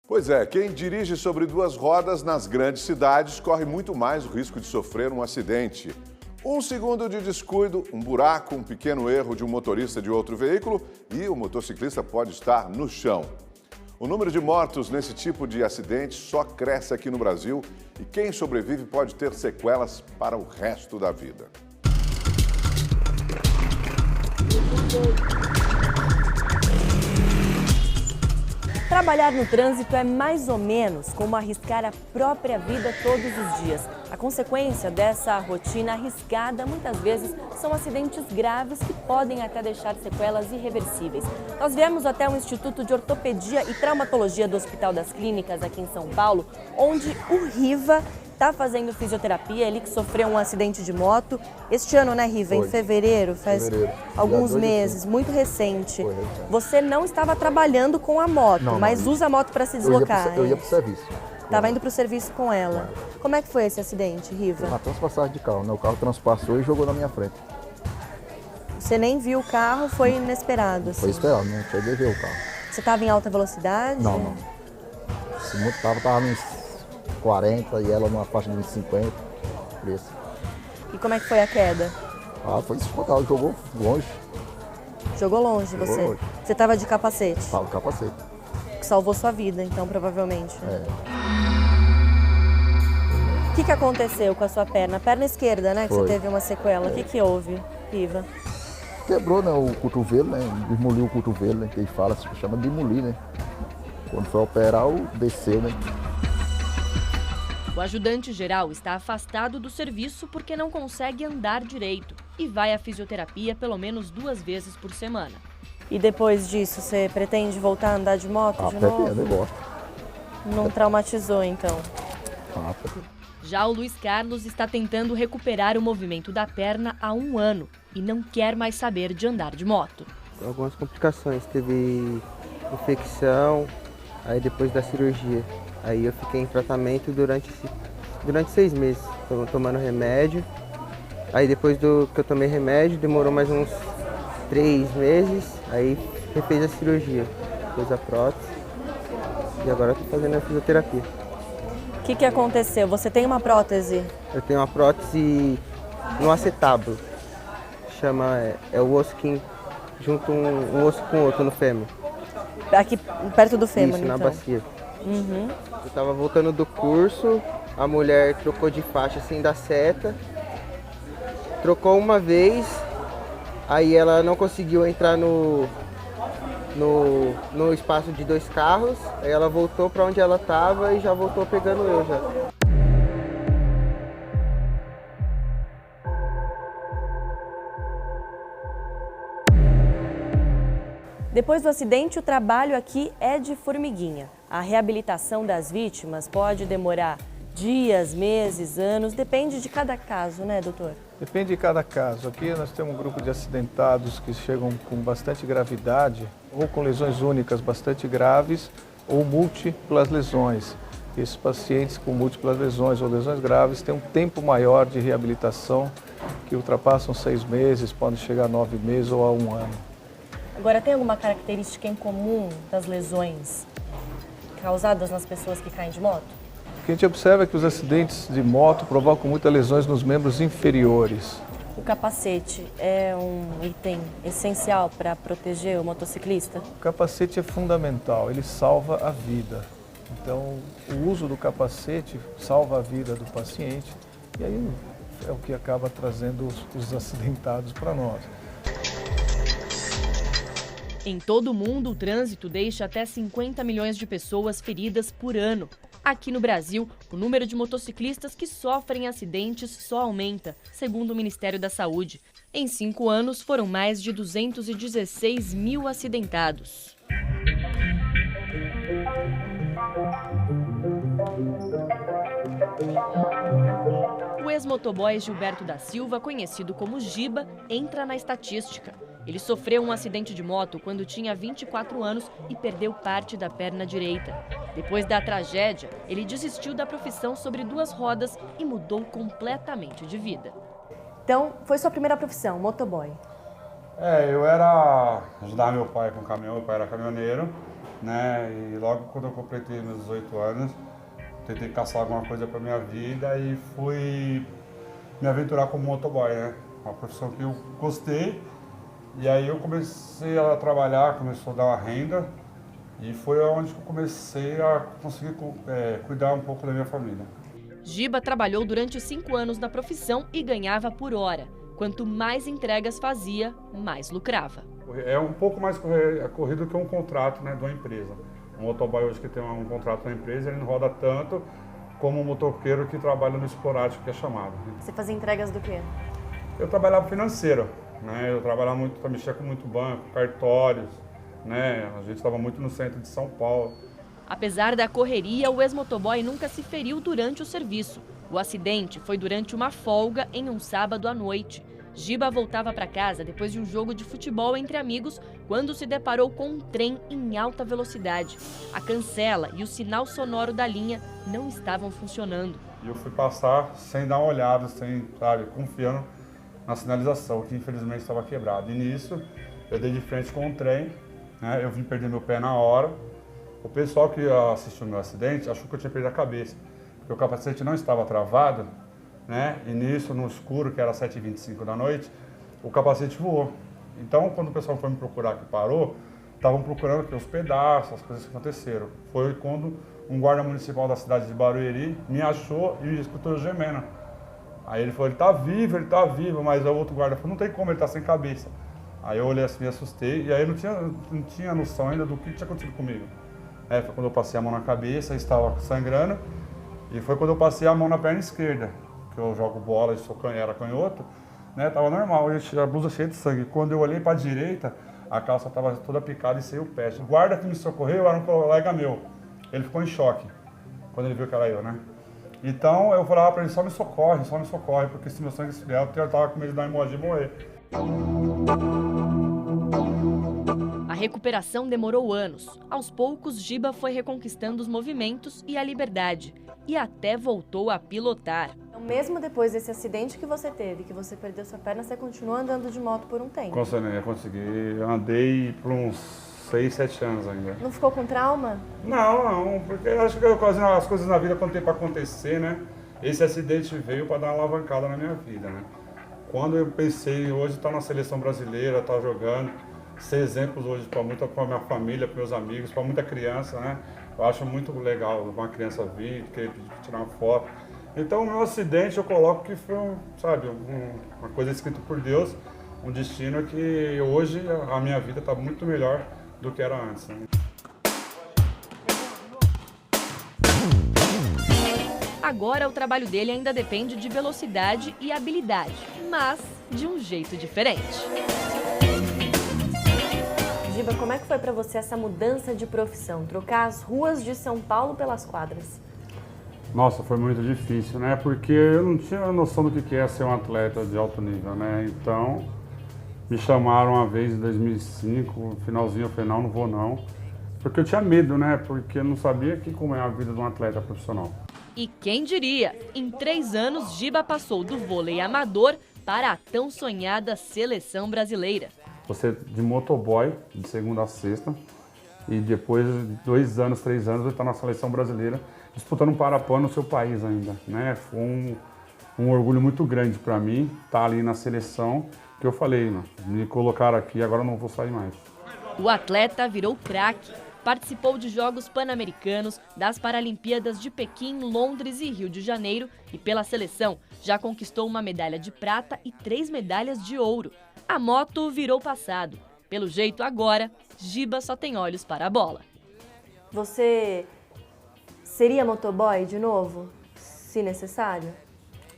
Pois é, quem dirige sobre duas rodas nas grandes cidades corre muito mais o risco de sofrer um acidente. Um segundo de descuido, um buraco, um pequeno erro de um motorista de outro veículo e o motociclista pode estar no chão. O número de mortos nesse tipo de acidente só cresce aqui no Brasil e quem sobrevive pode ter sequelas para o resto da vida. Trabalhar no trânsito é mais ou menos como arriscar a própria vida todos os dias. A consequência dessa rotina arriscada, muitas vezes, são acidentes graves que podem até deixar sequelas irreversíveis. Nós viemos até o Instituto de Ortopedia e Traumatologia do Hospital das Clínicas, aqui em São Paulo, onde o Riva está fazendo fisioterapia, ele que sofreu um acidente de moto. Este ano, né, Riva? Em fevereiro, faz alguns meses, muito recente. Você não estava trabalhando com a moto, mas usa a moto para se deslocar. Eu ia para o serviço. Estava indo para o serviço com ela. Como é que foi esse acidente, Riva? Uma transpassagem de carro, né? O carro transpassou e jogou na minha frente. Você nem viu o carro, foi inesperado? Assim. Foi esperado, não cheguei a ver o carro. Você estava em alta velocidade? Não. Esse moto estava nos 40 e ela numa faixa de 50, por isso. E como é que foi a queda? Foi espontâneo, jogou longe. Jogou longe você? Longe. Você estava de capacete? Estava de capacete. Que salvou sua vida, então, provavelmente. O que aconteceu com a sua perna? A perna esquerda, né? Que você teve uma sequela. O que houve, Riva? Quebrou, né, o cotovelo, né? Demoliu o cotovelo, né? Que ele fala, se chama de demolir, né? Quando foi operar, desceu, né? O ajudante-geral está afastado do serviço porque não consegue andar direito e vai à fisioterapia pelo menos 2 vezes por semana. E depois disso, você pretende voltar a andar de moto de novo? Eu gosto. Não traumatizou, então? Pretendo. Já o Luiz Carlos está tentando recuperar o movimento da perna há 1 ano e não quer mais saber de andar de moto. Algumas complicações, teve infecção, aí depois da cirurgia. Aí eu fiquei em tratamento durante 6 meses, tomando remédio. Aí depois que eu tomei remédio, demorou mais uns 3 meses, aí refez a cirurgia, fez a prótese e agora estou fazendo a fisioterapia. O que aconteceu? Você tem uma prótese? Eu tenho uma prótese no acetábulo, é o osso que junta um osso com o outro no fêmur. Aqui perto do fêmur, Isso, então? na bacia. Uhum. Eu tava voltando do curso, a mulher trocou de faixa assim da seta, trocou uma vez, aí ela não conseguiu entrar no espaço de 2 carros, aí ela voltou para onde ela estava e já voltou pegando eu já. Depois do acidente, o trabalho aqui é de formiguinha. A reabilitação das vítimas pode demorar dias, meses, anos, depende de cada caso, né, doutor? Depende de cada caso. Aqui nós temos um grupo de acidentados que chegam com bastante gravidade, ou com lesões únicas bastante graves, ou múltiplas lesões. Esses pacientes com múltiplas lesões ou lesões graves têm um tempo maior de reabilitação, que ultrapassam 6 meses, podem chegar a 9 meses ou a 1 ano. Agora, tem alguma característica em comum das lesões causadas nas pessoas que caem de moto? O que a gente observa é que os acidentes de moto provocam muitas lesões nos membros inferiores. O capacete é um item essencial para proteger o motociclista? O capacete é fundamental, ele salva a vida. Então, o uso do capacete salva a vida do paciente e aí é o que acaba trazendo os acidentados para nós. Em todo o mundo, o trânsito deixa até 50 milhões de pessoas feridas por ano. Aqui no Brasil, o número de motociclistas que sofrem acidentes só aumenta, segundo o Ministério da Saúde. Em 5 anos, foram mais de 216 mil acidentados. O ex-motoboy Gilberto da Silva, conhecido como Giba, entra na estatística. Ele sofreu um acidente de moto quando tinha 24 anos e perdeu parte da perna direita. Depois da tragédia, ele desistiu da profissão sobre 2 rodas e mudou completamente de vida. Então, foi sua primeira profissão, motoboy? Eu ajudava meu pai com caminhão, meu pai era caminhoneiro. né? E logo quando eu completei meus 18 anos, tentei caçar alguma coisa para minha vida e fui me aventurar como motoboy, né? Uma profissão que eu gostei. E aí eu comecei a trabalhar, começou a dar uma renda e foi onde eu comecei a conseguir cuidar um pouco da minha família. Giba trabalhou durante 5 anos na profissão e ganhava por hora. Quanto mais entregas fazia, mais lucrava. É um pouco mais corrido que um contrato, né, de uma empresa. Um motoboy hoje que tem um contrato na empresa, ele não roda tanto como um motoqueiro que trabalha no esporádico, que é chamado. Você fazia entregas do quê? Eu trabalhava financeiro, né? Eu trabalhava muito, mexia com muito banco, cartórios, né? A gente estava muito no centro de São Paulo. Apesar da correria, o ex-motoboy nunca se feriu durante o serviço. O acidente foi durante uma folga em um sábado à noite. Giba voltava para casa depois de um jogo de futebol entre amigos quando se deparou com um trem em alta velocidade. A cancela e o sinal sonoro da linha não estavam funcionando. E eu fui passar sem dar uma olhada, confiando na sinalização, que infelizmente estava quebrada. E nisso, eu dei de frente com o trem, né? Eu vim perder meu pé na hora. O pessoal que assistiu o meu acidente achou que eu tinha perdido a cabeça, porque o capacete não estava travado, né? E nisso, no escuro, que era 7h25 da noite, o capacete voou. Então, quando o pessoal foi me procurar que parou, estavam procurando aqui os pedaços, as coisas que aconteceram. Foi quando um guarda municipal da cidade de Barueri me achou e escutou eu gemendo. Aí ele falou, ele tá vivo, mas o outro guarda falou, não tem como, ele tá sem cabeça. Aí eu olhei assim, me assustei, e aí eu não tinha noção ainda do que tinha acontecido comigo. Foi quando eu passei a mão na cabeça, estava sangrando, e foi quando eu passei a mão na perna esquerda, que eu jogo bola, era canhoto, né, tava normal, a blusa cheia de sangue. Quando eu olhei para a direita, a calça estava toda picada e sem o pé. O guarda que me socorreu era um colega meu, ele ficou em choque, quando ele viu que era eu, né. Então eu falava para ele, só me socorre, porque se meu sangue esfriar, eu tava com medo de dar hemorragia e morrer. A recuperação demorou anos. Aos poucos, Giba foi reconquistando os movimentos e a liberdade. E até voltou a pilotar. Então, mesmo depois desse acidente que você teve, que você perdeu sua perna, você continuou andando de moto por um tempo? Consegui. Andei por uns 6, 7 anos ainda. Não ficou com trauma? Não, porque eu acho que as coisas na vida quando tem para acontecer, né? Esse acidente veio para dar uma alavancada na minha vida, né? Quando eu pensei, hoje estar na seleção brasileira, estar jogando, ser exemplos hoje para minha família, para meus amigos, para muita criança, né? Eu acho muito legal uma criança vir, querer tirar uma foto. Então, o meu acidente eu coloco que foi, uma coisa escrita por Deus, um destino que hoje a minha vida está muito melhor do que era antes, né? Agora o trabalho dele ainda depende de velocidade e habilidade, mas de um jeito diferente. Giba, como é que foi para você essa mudança de profissão? Trocar as ruas de São Paulo pelas quadras? Nossa, foi muito difícil, né? Porque eu não tinha noção do que é ser um atleta de alto nível, né? Então, me chamaram uma vez em 2005, finalzinho, eu falei, não vou não. Porque eu tinha medo, né? Porque eu não sabia como é a vida de um atleta profissional. E quem diria, em 3 anos, Giba passou do vôlei amador para a tão sonhada seleção brasileira. Você de motoboy, de segunda a sexta, e depois de 2 anos, 3 anos, você está na seleção brasileira, disputando um Parapan no seu país ainda, né? Foi um orgulho muito grande para mim estar ali na seleção, que eu falei, né? Me colocaram aqui, agora eu não vou sair mais. O atleta virou craque. Participou de Jogos Pan-Americanos, das Paralimpíadas de Pequim, Londres e Rio de Janeiro e pela seleção já conquistou uma medalha de prata e 3 medalhas de ouro. A moto virou passado. Pelo jeito agora, Giba só tem olhos para a bola. Você seria motoboy de novo, se necessário?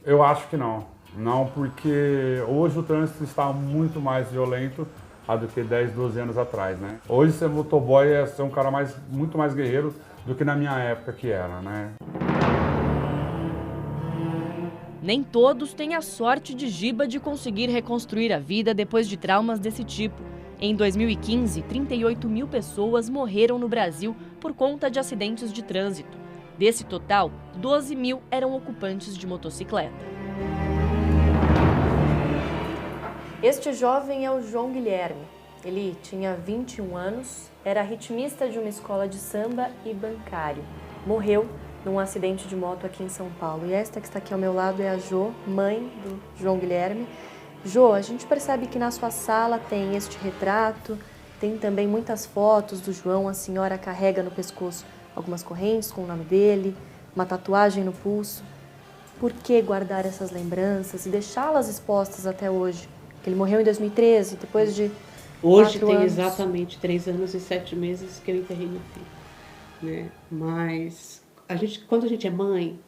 Eu acho que não. Não, porque hoje o trânsito está muito mais violento do que 10, 12 anos atrás, né? Hoje ser motoboy é ser um cara muito mais guerreiro do que na minha época que era, né? Nem todos têm a sorte de Giba de conseguir reconstruir a vida depois de traumas desse tipo. Em 2015, 38 mil pessoas morreram no Brasil por conta de acidentes de trânsito. Desse total, 12 mil eram ocupantes de motocicleta. Este jovem é o João Guilherme. Ele tinha 21 anos, era ritmista de uma escola de samba e bancário. Morreu num acidente de moto aqui em São Paulo. E esta que está aqui ao meu lado é a Jo, mãe do João Guilherme. Jo, a gente percebe que na sua sala tem este retrato, tem também muitas fotos do João. A senhora carrega no pescoço algumas correntes com o nome dele, uma tatuagem no pulso. Por que guardar essas lembranças e deixá-las expostas até hoje? Porque ele morreu em 2013, depois de Hoje 4 tem anos. exatamente 3 anos e 7 meses que eu enterrei meu filho, né? Mas quando a gente é mãe,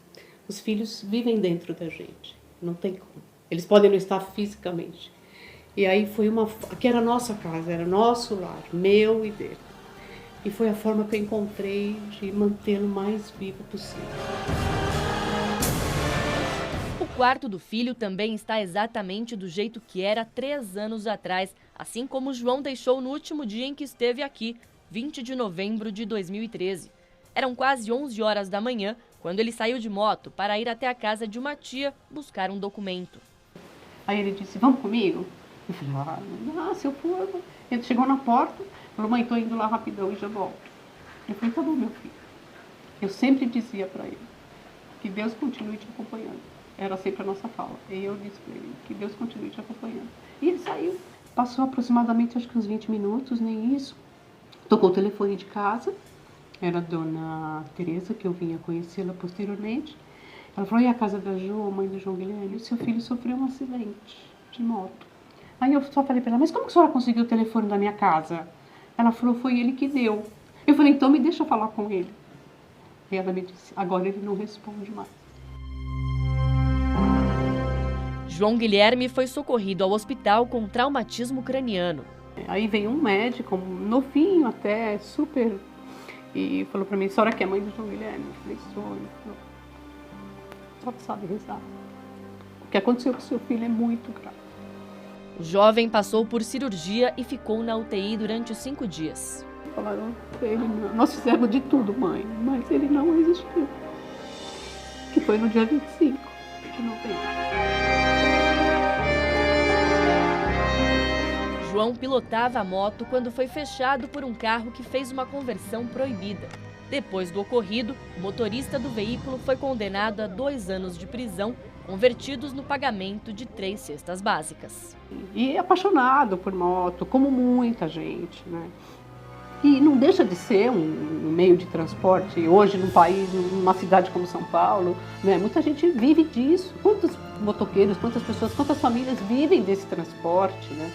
os filhos vivem dentro da gente, não tem como. Eles podem não estar fisicamente. E aí que era a nossa casa, era nosso lar, meu e dele. E foi a forma que eu encontrei de mantê-lo mais vivo possível. O quarto do filho também está exatamente do jeito que era 3 anos atrás, assim como o João deixou no último dia em que esteve aqui, 20 de novembro de 2013. Eram quase 11 horas da manhã quando ele saiu de moto para ir até a casa de uma tia buscar um documento. Aí ele disse, vamos comigo? Eu falei, se eu for... Ele chegou na porta, falou, mãe, tô indo lá rapidão e já volto. Eu falei, tá bom, meu filho. Eu sempre dizia para ele que Deus continue te acompanhando. Era sempre a nossa fala. E eu disse para ele que Deus continue te acompanhando. E ele saiu. Passou aproximadamente, acho que uns 20 minutos, nem isso. Tocou o telefone de casa. Era a dona Tereza, que eu vinha conhecê-la posteriormente. Ela falou, e a casa da Jo, mãe do João Guilherme? Seu filho sofreu um acidente de moto. Aí eu só falei para ela, mas como que a senhora conseguiu o telefone da minha casa? Ela falou, foi ele que deu. Eu falei, então me deixa falar com ele. E ela me disse, agora ele não responde mais. João Guilherme foi socorrido ao hospital com traumatismo craniano. Aí veio um médico, novinho até, super, e falou para mim, a senhora que é mãe do João Guilherme? Eu falei, sou. Ele falou, só sabe rezar. O que aconteceu com seu filho é muito grave. O jovem passou por cirurgia e ficou na UTI durante 5 dias. Falaram para ele, nós fizemos de tudo, mãe, mas ele não resistiu. Que foi no dia 25 de novembro. João pilotava a moto quando foi fechado por um carro que fez uma conversão proibida. Depois do ocorrido, o motorista do veículo foi condenado a 2 anos de prisão, convertidos no pagamento de 3 cestas básicas. E apaixonado por moto, como muita gente, né? E não deixa de ser um meio de transporte. Hoje, num país, numa cidade como São Paulo, né, muita gente vive disso. Quantos motoqueiros, quantas pessoas, quantas famílias vivem desse transporte, né?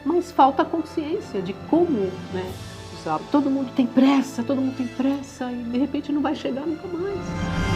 Mas falta consciência de como, né, usar. Todo mundo tem pressa e de repente não vai chegar nunca mais.